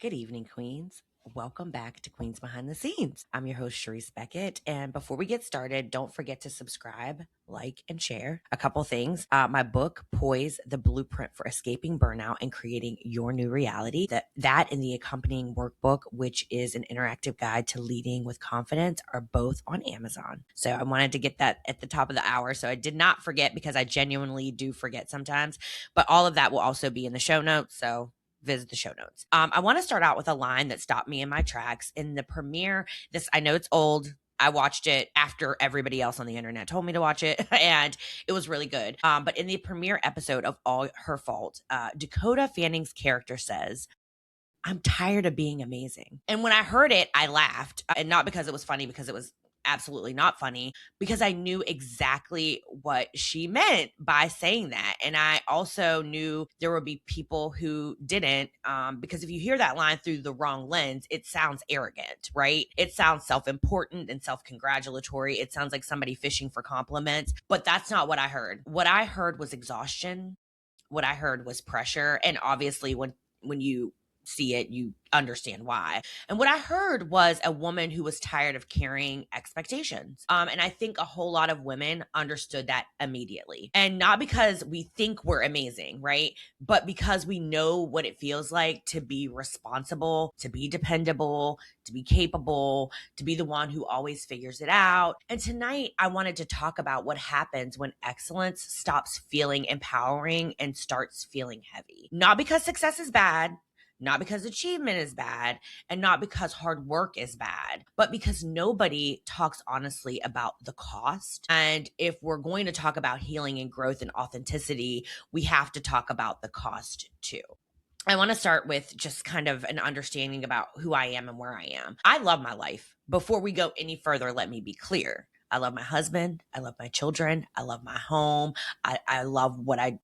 Good evening, Queens. Welcome back to Queens Behind the Scenes. I'm your host, Charise Beckett. And before we get started, don't forget to subscribe, like, and share. A couple things. My book, Poise, the Blueprint for Escaping Burnout and Creating Your New Reality. That and the accompanying workbook, which is an interactive guide to leading with confidence, are both on Amazon. So I wanted to get that at the top of the hour. So I did not forget because I genuinely do forget sometimes. But all of that will also be in the show notes. So visit the show notes. I want to start out with a line that stopped me in my tracks in the premiere. I know it's old. I watched it after everybody else on the internet told me to watch it, and it was really good. But in the premiere episode of All Her Fault, Dakota Fanning's character says, "I'm tired of being amazing." And when I heard it, I laughed. And not because it was funny, because it was absolutely not funny, because I knew exactly what she meant by saying that. And I also knew there would be people who didn't, because if you hear that line through the wrong lens, it sounds arrogant, right? It sounds self-important and self-congratulatory. It sounds like somebody fishing for compliments, but that's not what I heard. What I heard was exhaustion. What I heard was pressure. And obviously when you see it, you understand why. And what I heard was a woman who was tired of carrying expectations. And I think a whole lot of women understood that immediately. And not because we think we're amazing, right? But because we know what it feels like to be responsible, to be dependable, to be capable, to be the one who always figures it out. And tonight, I wanted to talk about what happens when excellence stops feeling empowering and starts feeling heavy. Not because success is bad, not because achievement is bad, and not because hard work is bad, but because nobody talks honestly about the cost. And if we're going to talk about healing and growth and authenticity, we have to talk about the cost too. I want to start with just kind of an understanding about who I am and where I am. I love my life. Before we go any further, let me be clear. I love my husband. I love my children. I love my home. I love what I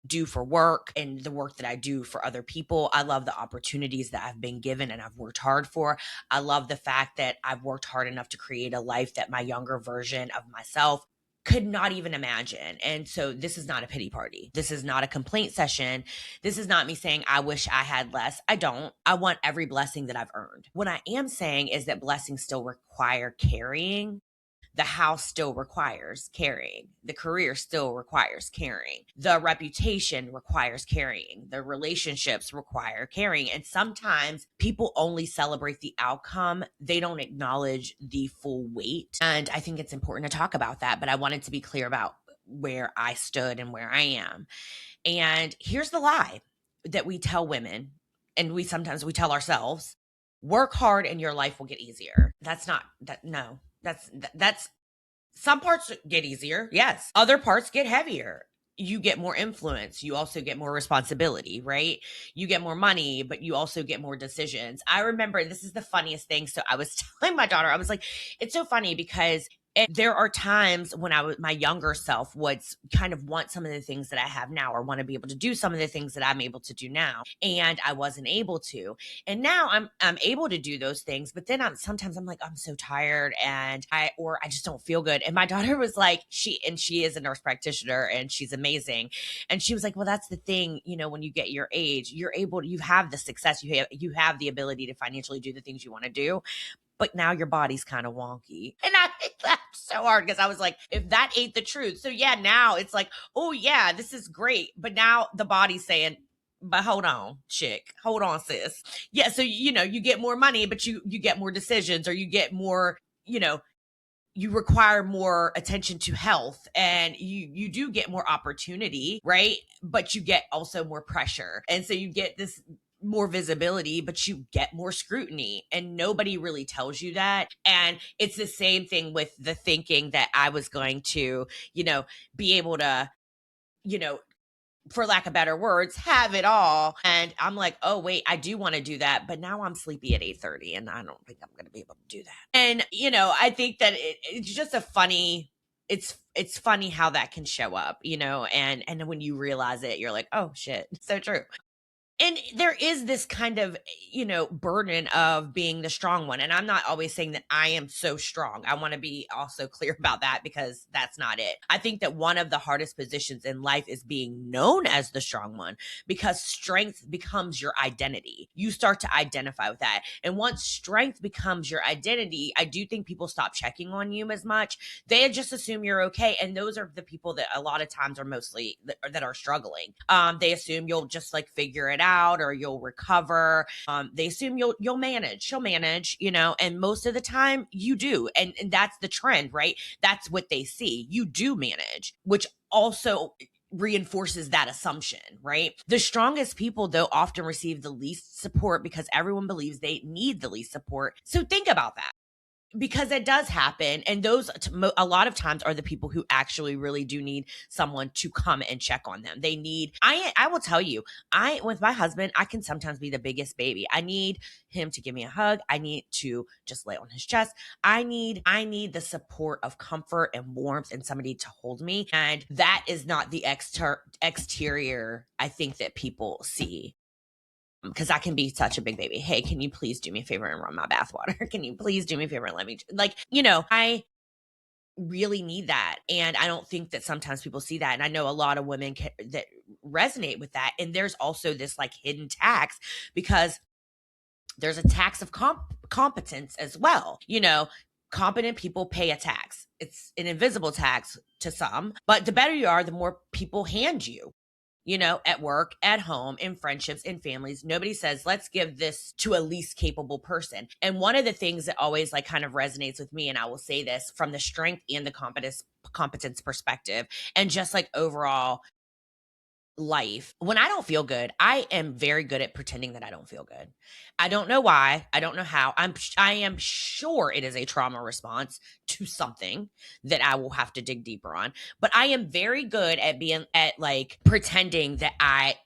do for work and the work that I do for other people. I love the opportunities that I've been given and I've worked hard for. I love the fact that I've worked hard enough to create a life that my younger version of myself could not even imagine. And so this is not a pity party. This is not a complaint session. This is not me saying I wish I had less. I don't. I want every blessing that I've earned. What I am saying is that blessings still require carrying. The house still requires carrying. The career still requires carrying. The reputation requires carrying. The relationships require carrying. And sometimes people only celebrate the outcome. They don't acknowledge the full weight. And I think it's important to talk about that. But I wanted to be clear about where I stood and where I am. And here's the lie that we tell women, and we tell ourselves: work hard and your life will get easier. That's not that. No, that's some parts get easier. Yes. Other parts get heavier. You get more influence. You also get more responsibility, right? You get more money, but you also get more decisions. I remember, this is the funniest thing. So I was telling my daughter, I was like, it's so funny because there are times when my younger self would kind of want some of the things that I have now, or want to be able to do some of the things that I'm able to do now. And I wasn't able to. And now I'm able to do those things, but then sometimes I'm like, I'm so tired and I just don't feel good. And my daughter was like, she is a nurse practitioner and she's amazing. And she was like, well, that's the thing, when you get your age, you have the success, you have the ability to financially do the things you want to do, but now your body's kind of wonky. And I laughed so hard because I was like, if that ain't the truth. So yeah, now it's like, oh yeah, this is great. But now the body's saying, but hold on, chick. Hold on, sis. Yeah, so you get more money, but you get more decisions, or you get more, you require more attention to health, and you do get more opportunity, right? But you get also more pressure. And so you get this more visibility, but you get more scrutiny, and nobody really tells you that. And it's the same thing with the thinking that I was going to, be able to, you know, for lack of better words, have it all. And I'm like, oh wait, I do want to do that, but now I'm sleepy at 8:30, and I don't think I'm going to be able to do that. And I think that it's just it's funny how that can show up, and when you realize it, you're like, oh shit, so true. And there is this kind of, burden of being the strong one. And I'm not always saying that I am so strong. I want to be also clear about that, because that's not it. I think that one of the hardest positions in life is being known as the strong one, because strength becomes your identity. You start to identify with that. And once strength becomes your identity, I do think people stop checking on you as much. They just assume you're okay. And those are the people that a lot of times are mostly that are struggling. They assume you'll just like figure it out, or you'll recover. They assume you'll manage. She'll manage, and most of the time you do. And that's the trend, right? That's what they see. You do manage, which also reinforces that assumption, right? The strongest people, though, often receive the least support because everyone believes they need the least support. So think about that, because it does happen. And those a lot of times are the people who actually really do need someone to come and check on them. They need, I will tell you, with my husband, I can sometimes be the biggest baby. I need him to give me a hug. I need to just lay on his chest. I need the support of comfort and warmth and somebody to hold me. And that is not the exterior I think that people see, because I can be such a big baby. Hey, can you please do me a favor and run my bathwater? Can you please do me a favor and let me, I really need that. And I don't think that sometimes people see that. And I know a lot of women that resonate with that. And there's also this like hidden tax, because there's a tax of competence as well. Competent people pay a tax. It's an invisible tax to some, but the better you are, the more people hand you, at work, at home, in friendships, in families. Nobody says, let's give this to a least capable person. And one of the things that always like kind of resonates with me, and I will say this from the strength and the competence perspective, and just like overall life, when I don't feel good, I am very good at pretending that I don't feel good. I don't know why. I don't know how. I am sure it is a trauma response to something that I will have to dig deeper on. But I am very good at being at like pretending that I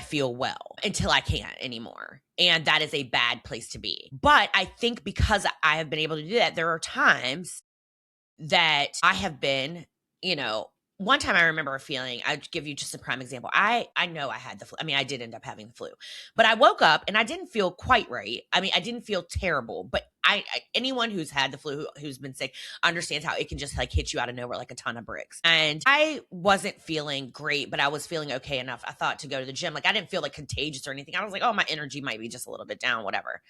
feel well until I can't anymore. And that is a bad place to be. But I think because I have been able to do that, there are times that I have been, one time I remember a feeling. I'll give you just a prime example. I know I had the flu. I mean, I did end up having the flu, but I woke up and I didn't feel quite right. I mean, I didn't feel terrible, but anyone who's had the flu, who's been sick, understands how it can just like hit you out of nowhere like a ton of bricks. And I wasn't feeling great, but I was feeling okay enough, I thought, to go to the gym. Like, I didn't feel like contagious or anything. I was like, oh, my energy might be just a little bit down, whatever.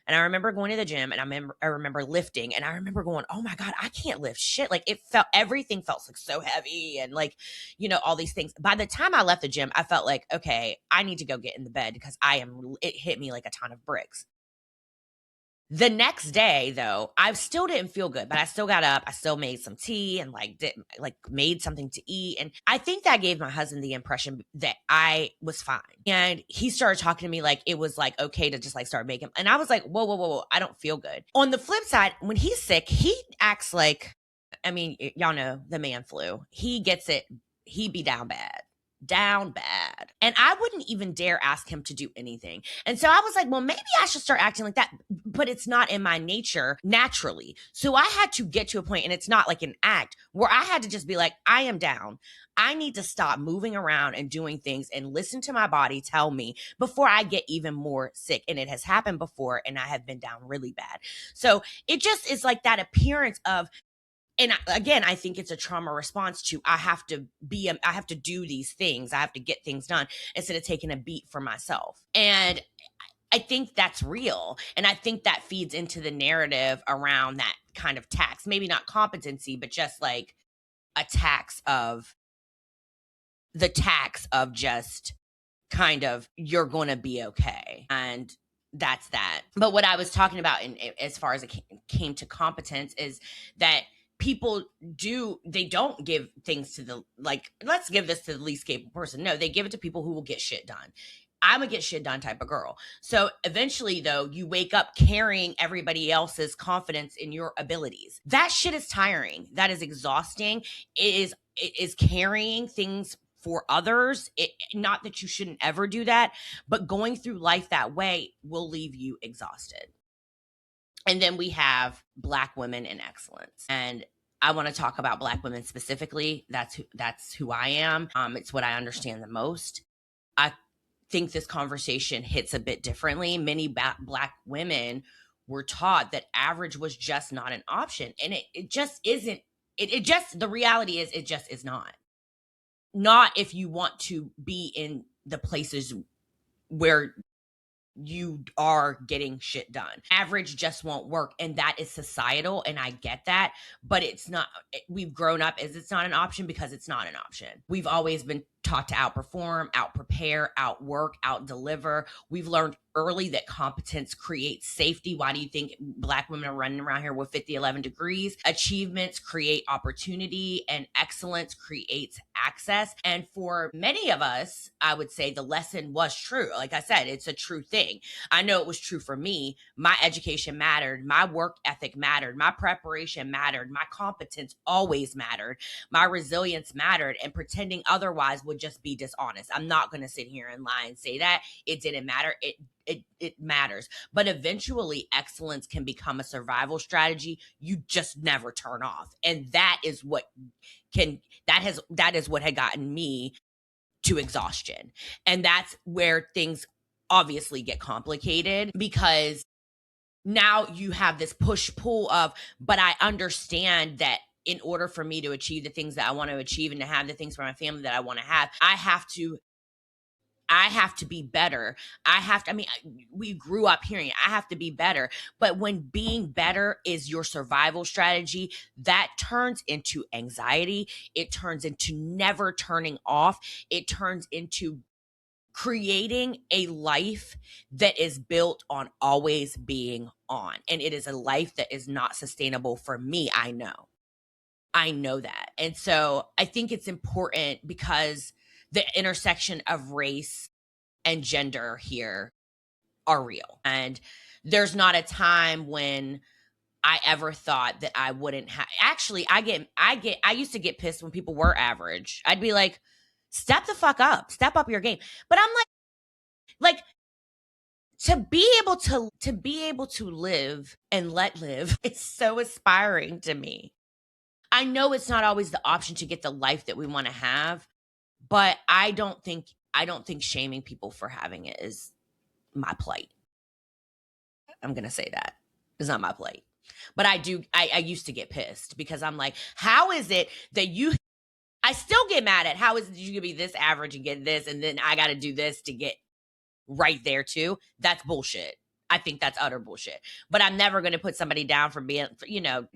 And I remember going to the gym, and I remember lifting, and I remember going, oh my God, I can't lift shit. Like, everything felt like so heavy, and like, all these things. By the time I left the gym, I felt like, okay, I need to go get in the bed, because it hit me like a ton of bricks. The next day, though, I still didn't feel good, but I still got up. I still made some tea and made something to eat. And I think that gave my husband the impression that I was fine. And he started talking to me like it was like okay to just like start making. And I was like, whoa, whoa, whoa, whoa, I don't feel good. On the flip side, when he's sick, he acts like, I mean, y'all know the man flu. He gets it. He be down bad. Down bad. And I wouldn't even dare ask him to do anything. And so I was like, well, maybe I should start acting like that. But it's not in my nature naturally. So I had to get to a point, and it's not like an act, where I had to just be like, I am down. I need to stop moving around and doing things and listen to my body tell me before I get even more sick. And it has happened before, and I have been down really bad. So it just is like that appearance of, and again, I think it's a trauma response to I have to do these things. I have to get things done instead of taking a beat for myself. And I think that's real. And I think that feeds into the narrative around that kind of tax. Maybe not competency, but just like a tax of just kind of, you're going to be okay. And that's that. But what I was talking about as far as it came to competence is that people they don't give things to the, like, let's give this to the least capable person. No, they give it to people who will get shit done. I'm a get shit done type of girl. So eventually, though, you wake up carrying everybody else's confidence in your abilities. That shit is tiring. That is exhausting. It is carrying things for others. Not that you shouldn't ever do that, but going through life that way will leave you exhausted. And then we have Black women in excellence. And I want to talk about Black women specifically. That's who I am. It's what I understand the most. I think this conversation hits a bit differently. Many Black women were taught that average was just not an option. And it just isn't. It just, the reality is, it just is not. Not if you want to be in the places where you are getting shit done. Average just won't work. And that is societal. And I get that. But it's not, we've grown up as it's not an option because it's not an option. We've always been taught to outperform, out prepare, outwork, out deliver. We've learned early that competence creates safety. Why do you think Black women are running around here with 50, 11 degrees? Achievements create opportunity, and excellence creates access. And for many of us, I would say the lesson was true. Like I said, it's a true thing. I know it was true for me. My education mattered. My work ethic mattered. My preparation mattered. My competence always mattered. My resilience mattered. And pretending otherwise would just be dishonest. I'm not going to sit here and lie and say that it didn't matter. It matters. But eventually excellence can become a survival strategy you just never turn off. And that is what had gotten me to exhaustion. And that's where things obviously get complicated, because now you have this push pull of, but I understand that in order for me to achieve the things that I want to achieve and to have the things for my family that I want to have, I have to be better. We grew up hearing it. I have to be better. But when being better is your survival strategy, that turns into anxiety. It turns into never turning off. It turns into creating a life that is built on always being on. And it is a life that is not sustainable for me. I know that. And so I think it's important because the intersection of race and gender here are real. And there's not a time when I ever thought that I wouldn't have. Actually, I used to get pissed when people were average. I'd be like, step the fuck up, step up your game. But I'm like to be able to live and let live, it's so aspiring to me. I know it's not always the option to get the life that we want to have, but I don't think shaming people for having it is my plight. I'm going to say that. It's not my plight. But I used to get pissed because I'm like, how is it that I still get mad at how is it that you can be this average and get this, and then I got to do this to get right there too? That's bullshit. I think that's utter bullshit. But I'm never going to put somebody down for being,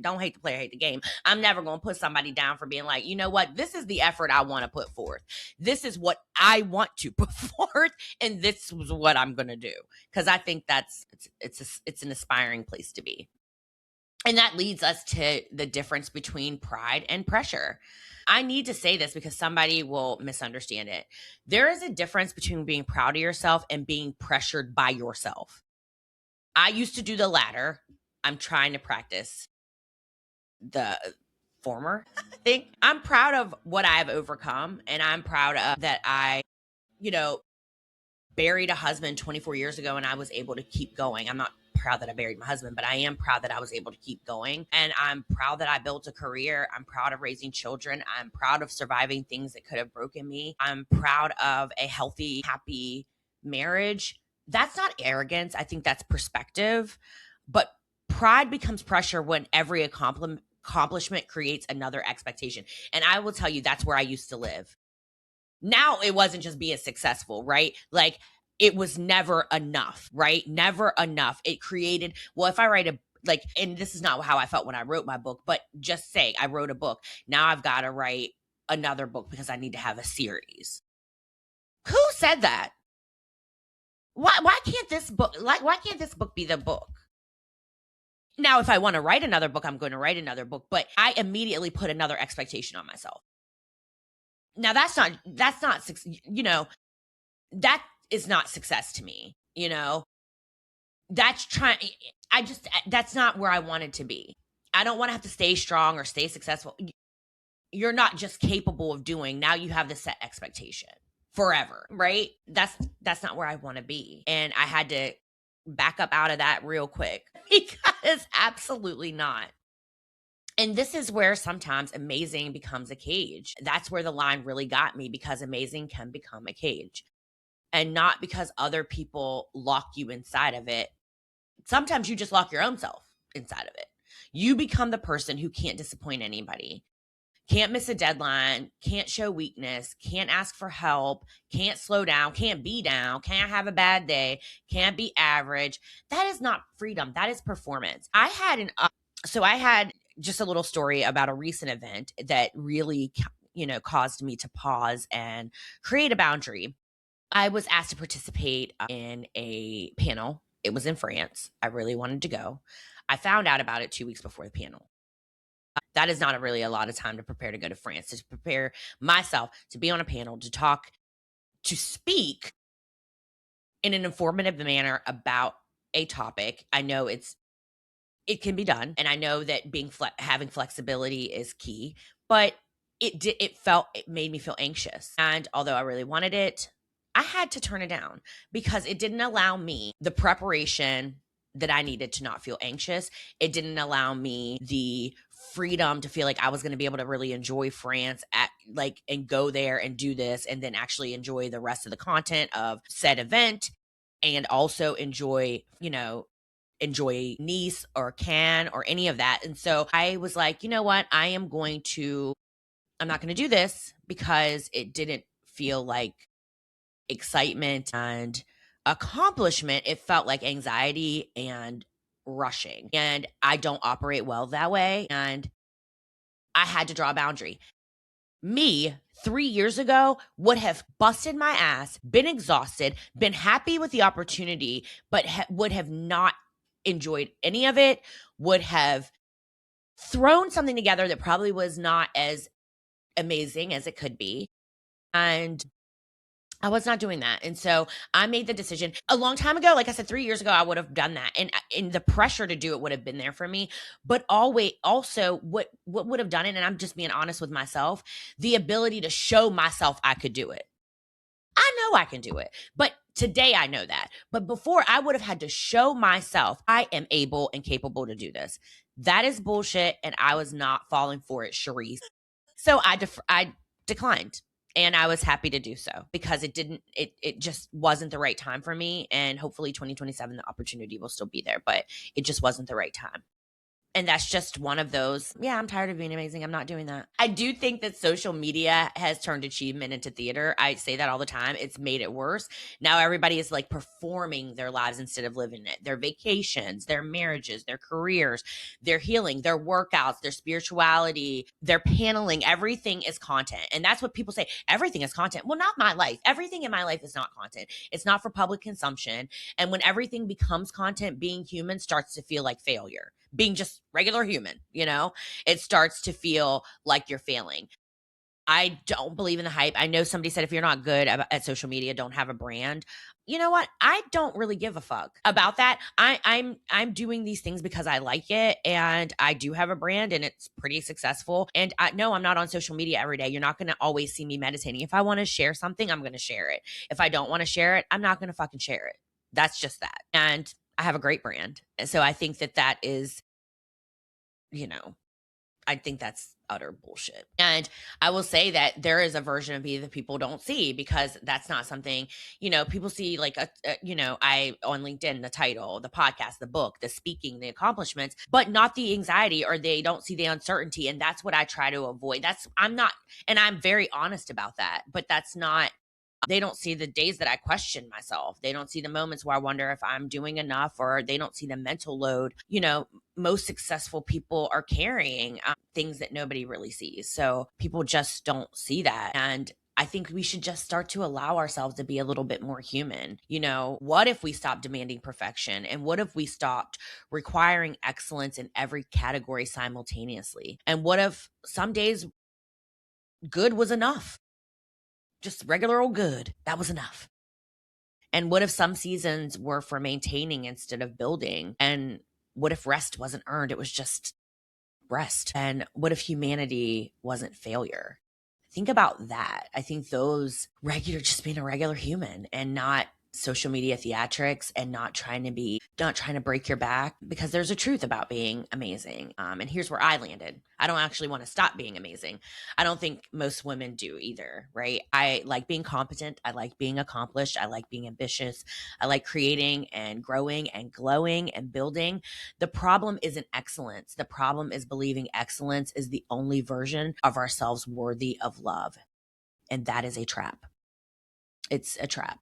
don't hate the player, hate the game. I'm never going to put somebody down for being like, you know what? This is the effort I want to put forth. This is what I want to put forth. And this is what I'm going to do. Because I think it's an aspiring place to be. And that leads us to the difference between pride and pressure. I need to say this because somebody will misunderstand it. There is a difference between being proud of yourself and being pressured by yourself. I used to do the latter. I'm trying to practice the former thing. I'm proud of what I've overcome, and I'm proud of that I, buried a husband 24 years ago and I was able to keep going. I'm not proud that I buried my husband, but I am proud that I was able to keep going. And I'm proud that I built a career. I'm proud of raising children. I'm proud of surviving things that could have broken me. I'm proud of a healthy, happy marriage. That's not arrogance. I think that's perspective. But pride becomes pressure when every accomplishment creates another expectation. And I will tell you, that's where I used to live. Now it wasn't just being successful, right? Like it was never enough, right? Never enough. It created, well, if I write and this is not how I felt when I wrote my book, but just say I wrote a book. Now I've got to write another book because I need to have a series. Who said that? Why can't this book be the book? Now, if I want to write another book, I'm going to write another book, but I immediately put another expectation on myself. Now that is not success to me, that's not where I wanted to be. I don't want to have to stay strong or stay successful. You're not just capable of doing, now you have the set expectation forever, right? That's not where I want to be. And I had to back up out of that real quick because absolutely not. And this is where sometimes amazing becomes a cage. That's where the line really got me, because amazing can become a cage. and not because other people lock you inside of it. Sometimes you just lock your own self inside of it. You become the person who can't disappoint anybody, can't miss a deadline, can't show weakness, can't ask for help, can't slow down, can't be down, can't have a bad day, can't be average. That is not freedom. That is performance. I had just a little story about a recent event that really, caused me to pause and create a boundary. I was asked to participate in a panel. It was in France. I really wanted to go. I found out about it 2 weeks before the panel. That is not really a lot of time to prepare to go to France, to prepare myself to be on a panel, to talk, to speak in an informative manner about a topic. I know it can be done, and I know that having flexibility is key, but it made me feel anxious. And although I really wanted it, I had to turn it down because it didn't allow me the preparation that I needed to not feel anxious. It didn't allow me the freedom to feel like I was going to be able to really enjoy France and go there and do this and then actually enjoy the rest of the content of said event, and also enjoy Nice or Cannes or any of that. And so I was like, you know what? I'm not going to do this because it didn't feel like excitement and accomplishment. It felt like anxiety and rushing. And I don't operate well that way. And I had to draw a boundary. Me 3 years ago would have busted my ass, been exhausted, been happy with the opportunity, but would have not enjoyed any of it, would have thrown something together that probably was not as amazing as it could be. And I was not doing that. And so I made the decision a long time ago. Like I said, 3 years ago, I would have done that. And the pressure to do it would have been there for me. But always also what would have done it, and I'm just being honest with myself, the ability to show myself I could do it. I know I can do it. But today I know that. But before, I would have had to show myself I am able and capable to do this. That is bullshit. And I was not falling for it, Charise. So I declined, and I was happy to do so because it just wasn't the right time for me. And hopefully 2027, the opportunity will still be there, but it just wasn't the right time. And that's just one of those, yeah, I'm tired of being amazing. I'm not doing that. I do think that social media has turned achievement into theater. I say that all the time. It's made it worse. Now everybody is like performing their lives instead of living it. Their vacations, their marriages, their careers, their healing, their workouts, their spirituality, their paneling, everything is content. And that's what people say. Everything is content. Well, not my life. Everything in my life is not content. It's not for public consumption. And when everything becomes content, being human starts to feel like failure. Being just regular human, it starts to feel like you're failing. I don't believe in the hype. I know somebody said if you're not good at social media, don't have a brand. You know what? I don't really give a fuck about that. I'm doing these things because I like it, and I do have a brand, and it's pretty successful. And no, I'm not on social media every day. You're not going to always see me meditating. If I want to share something, I'm going to share it. If I don't want to share it, I'm not going to fucking share it. That's just that. And I have a great brand. And so I think that is, I think that's utter bullshit. And I will say that there is a version of me that people don't see because that's not something, people see like, I on LinkedIn, the title, the podcast, the book, the speaking, the accomplishments, but not the anxiety, or they don't see the uncertainty. And that's what I try to avoid. And I'm very honest about that, but that's not, they don't see the days that I question myself. They don't see the moments where I wonder if I'm doing enough, or they don't see the mental load. Most successful people are carrying things that nobody really sees. So people just don't see that. And I think we should just start to allow ourselves to be a little bit more human. What if we stopped demanding perfection? And what if we stopped requiring excellence in every category simultaneously? And what if some days good was enough? Just regular old good. That was enough. And what if some seasons were for maintaining instead of building? And what if rest wasn't earned? It was just rest. And what if humanity wasn't failure? Think about that. I think just being a regular human and not social media theatrics and not trying to break your back, because there's a truth about being amazing. And here's where I landed. I don't actually want to stop being amazing. I don't think most women do either, right? I like being competent. I like being accomplished. I like being ambitious. I like creating and growing and glowing and building. The problem isn't excellence. The problem is believing excellence is the only version of ourselves worthy of love. And that is a trap. It's a trap.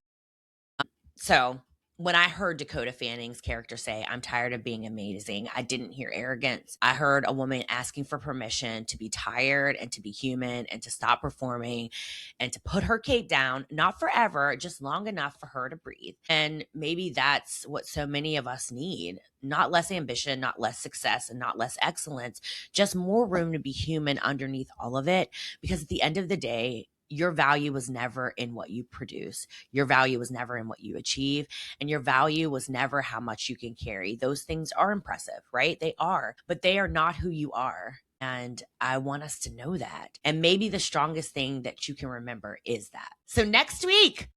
So when I heard Dakota Fanning's character say, I'm tired of being amazing, I didn't hear arrogance. I heard a woman asking for permission to be tired and to be human and to stop performing and to put her cape down, not forever, just long enough for her to breathe. And maybe that's what so many of us need. Not less ambition, not less success, and not less excellence, just more room to be human underneath all of it. Because at the end of the day, your value was never in what you produce. Your value was never in what you achieve. And your value was never how much you can carry. Those things are impressive, right? They are, but they are not who you are. And I want us to know that. And maybe the strongest thing that you can remember is that. So next week,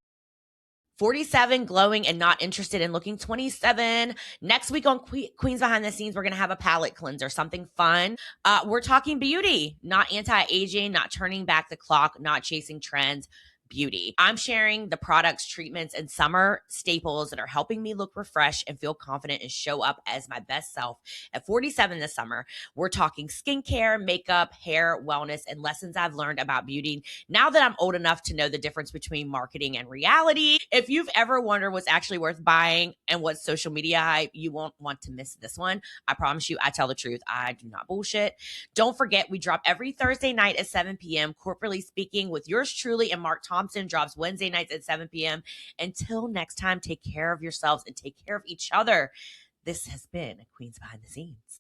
47, glowing and not interested in looking 27. Next week on Queens Behind the Scenes, we're going to have a palette cleanser, something fun. We're talking beauty, not anti-aging, not turning back the clock, not chasing trends. Beauty. I'm sharing the products, treatments, and summer staples that are helping me look refreshed and feel confident and show up as my best self at 47 this summer. We're talking skincare, makeup, hair, wellness, and lessons I've learned about beauty now that I'm old enough to know the difference between marketing and reality. If you've ever wondered what's actually worth buying and what's social media hype, you won't want to miss this one. I promise you, I tell the truth. I do not bullshit. Don't forget, we drop every Thursday night at 7 p.m. Corporately Speaking with yours truly and Mark Thompson drops Wednesday nights at 7 p.m. Until next time, take care of yourselves and take care of each other. This has been Queens Behind the Scenes.